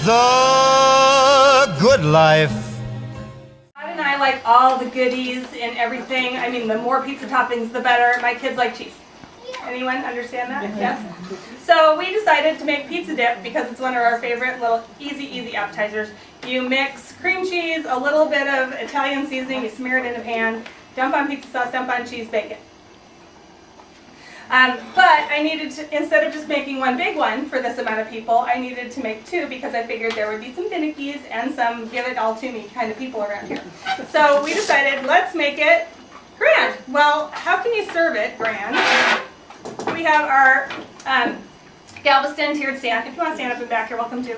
the good life. Todd and I like all the goodies and everything. I mean, the more pizza toppings, the better. My kids like cheese. Anyone understand that? Yes? So we decided to make pizza dip because it's one of our favorite little easy appetizers. You mix cream cheese, a little bit of Italian seasoning, you smear it in a pan, dump on pizza sauce, dump on cheese, bake it. But I needed to, instead of just making one big one for this amount of people, I needed to make two because I figured there would be some finickies and some give it all to me kind of people around here. So we decided, let's make it grand. Well, how can you serve it grand? We have our Galveston tiered stand. If you want to stand up and back, you're welcome to.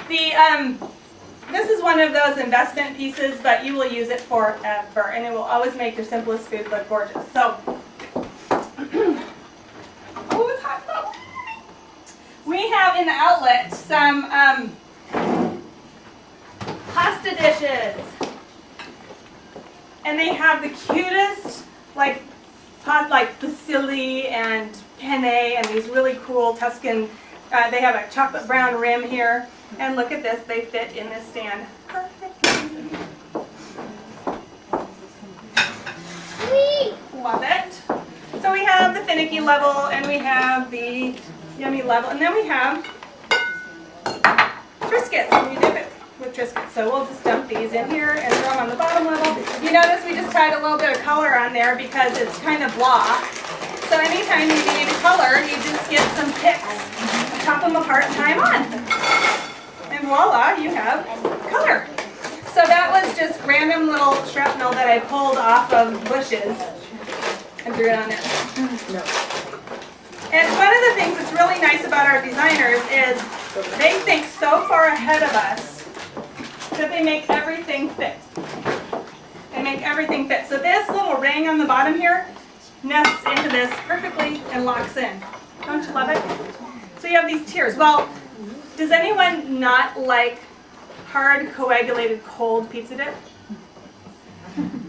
This is one of those investment pieces, but you will use it forever, and it will always make your simplest food look gorgeous. So, oh, it's hot. We have in the outlet some pasta dishes, and they have the cutest, like fusilli and penne and these really cool Tuscan, they have a chocolate brown rim here, and look at this, they fit in this stand perfectly. Love it. So we have the finicky level and we have the yummy level, and then we have Triscuits, and you dip it with Triscuits. So we'll just dump these in here and throw them on the bottom level. You notice we just tied a little bit of color on there because it's kind of blah. So anytime you need color, you just get some picks, chop them apart, and tie them on. And voila, you have color. So that was just random little shrapnel that I pulled off of bushes and threw it on there. And one of the things that's really nice about our designers is they think so far ahead of us that they make everything fit. They make everything fit. So this little ring on the bottom here nests into this perfectly and locks in. Don't you love it? So you have these tiers. Well, does anyone not like hard coagulated cold pizza dip?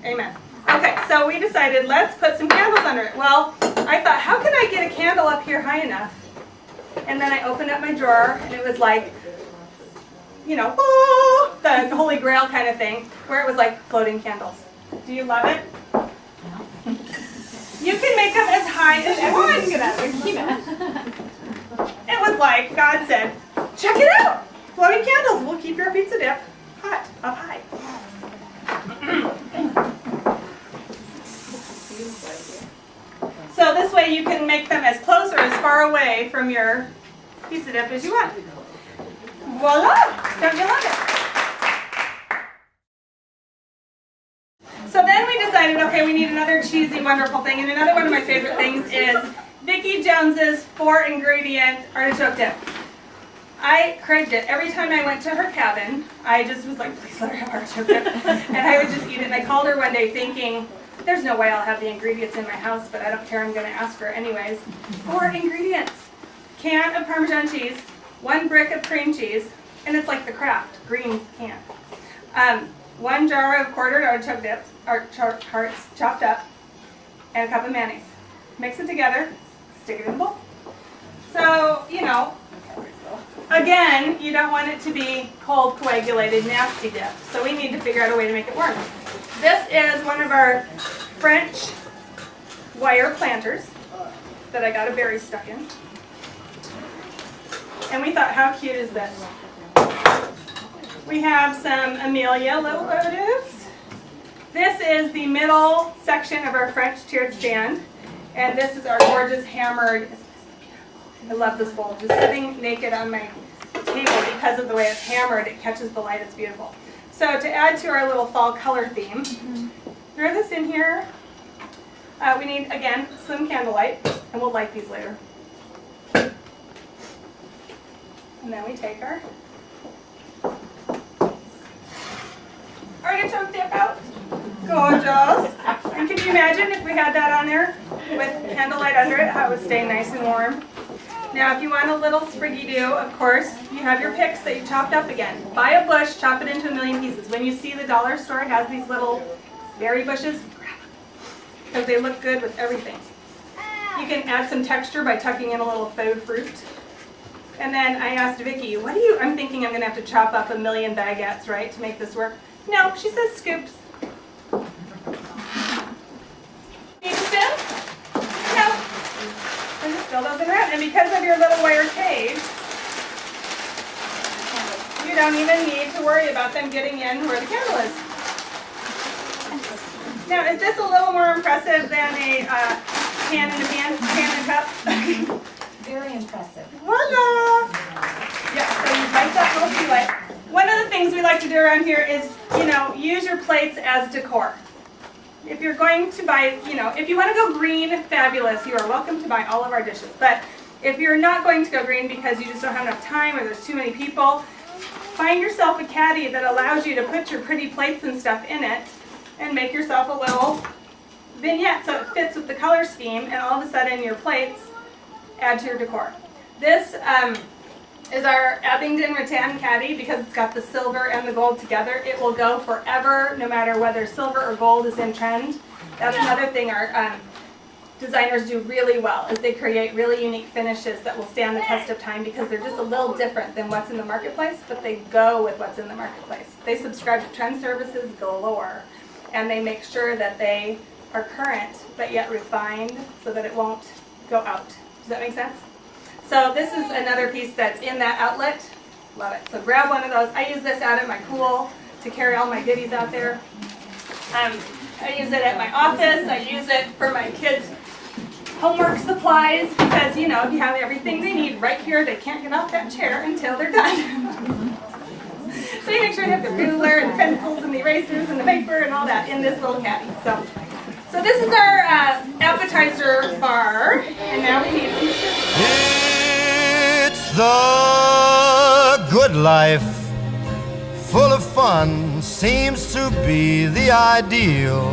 Amen. Okay, so we decided let's put some candles under it. Well, I thought, how can I get a candle up here high enough? And then I opened up my drawer and it was like, you know, oh, the Holy Grail kind of thing, where it was like floating candles. Do you love it? You can make them as high as you want. It was like God said, check it out. Floating candles will keep your pizza dip hot up high. So this way you can make them as close or as far away from your pizza dip as you want. Voila! Don't you love it? So then we decided, okay, we need another cheesy, wonderful thing. And another one of my favorite things is Vicki Jones's 4-ingredient artichoke dip. I craved it. Every time I went to her cabin, I just was like, please let her have artichoke dip. And I would just eat it. And I called her one day thinking, there's no way I'll have the ingredients in my house, but I don't care, I'm going to ask her anyways. 4 ingredients. Can of Parmesan cheese, 1 brick of cream cheese, and it's like the Kraft green can. 1 jar of quartered artichoke dips, hearts chopped up, and a cup of mayonnaise. Mix it together, stick it in a bowl. So, you know, again, you don't want it to be cold, coagulated, nasty dip. So we need to figure out a way to make it work. This is one of our French wire planters that I got a berry stuck in. And we thought, how cute is this? We have some Amelia little photos. This is the middle section of our French tiered stand. And this is our gorgeous hammered, I love this bowl, just sitting naked on my table because of the way it's hammered, it catches the light, it's beautiful. So to add to our little fall color theme, throw this in here. We need, again, some candlelight, and we'll light these later. And then we take our artichoke dip out. Gorgeous. And can you imagine if we had that on there with candlelight under it, how it would stay nice and warm? Now, if you want a little spriggy-do, of course, you have your picks that you chopped up again. Buy a bush, chop it into a million pieces. When you see the dollar store has these little berry bushes, grab them, because they look good with everything. You can add some texture by tucking in a little faux fruit. And then I asked Vicki, I'm thinking I'm going to have to chop up 1,000,000 baguettes, right, to make this work. No, she says scoops. Need a spoon? No. And just fill those in around. And because of your little wire cage, you don't even need to worry about them getting in where the candle is. Now, is this a little more impressive than a pan and a cup? Very impressive. Voila! Yeah, so you bite that little tea light. One of the things we like to do around here is, use your plates as decor. If you're going to buy, if you want to go green, fabulous. You are welcome to buy all of our dishes. But if you're not going to go green because you just don't have enough time or there's too many people, find yourself a caddy that allows you to put your pretty plates and stuff in it and make yourself a little vignette so it fits with the color scheme, and all of a sudden your plates add to your decor. This is our Abingdon rattan caddy because it's got the silver and the gold together. It will go forever no matter whether silver or gold is in trend. That's another thing our designers do really well, is they create really unique finishes that will stand the test of time because they're just a little different than what's in the marketplace, but they go with what's in the marketplace. They subscribe to trend services galore, and they make sure that they are current but yet refined so that it won't go out. Does that make sense? So this is another piece that's in that outlet. Love it. So grab one of those. I use this out at my pool to carry all my goodies out there. I use it at my office. I use it for my kids' homework supplies because, if you have everything they need right here, they can't get off that chair until they're done. So you make sure you have the ruler and the pencils and the erasers and the paper and all that in this little caddy. So this is our appetizer bar, and now we need some sugar. It's the good life. Full of fun seems to be the ideal.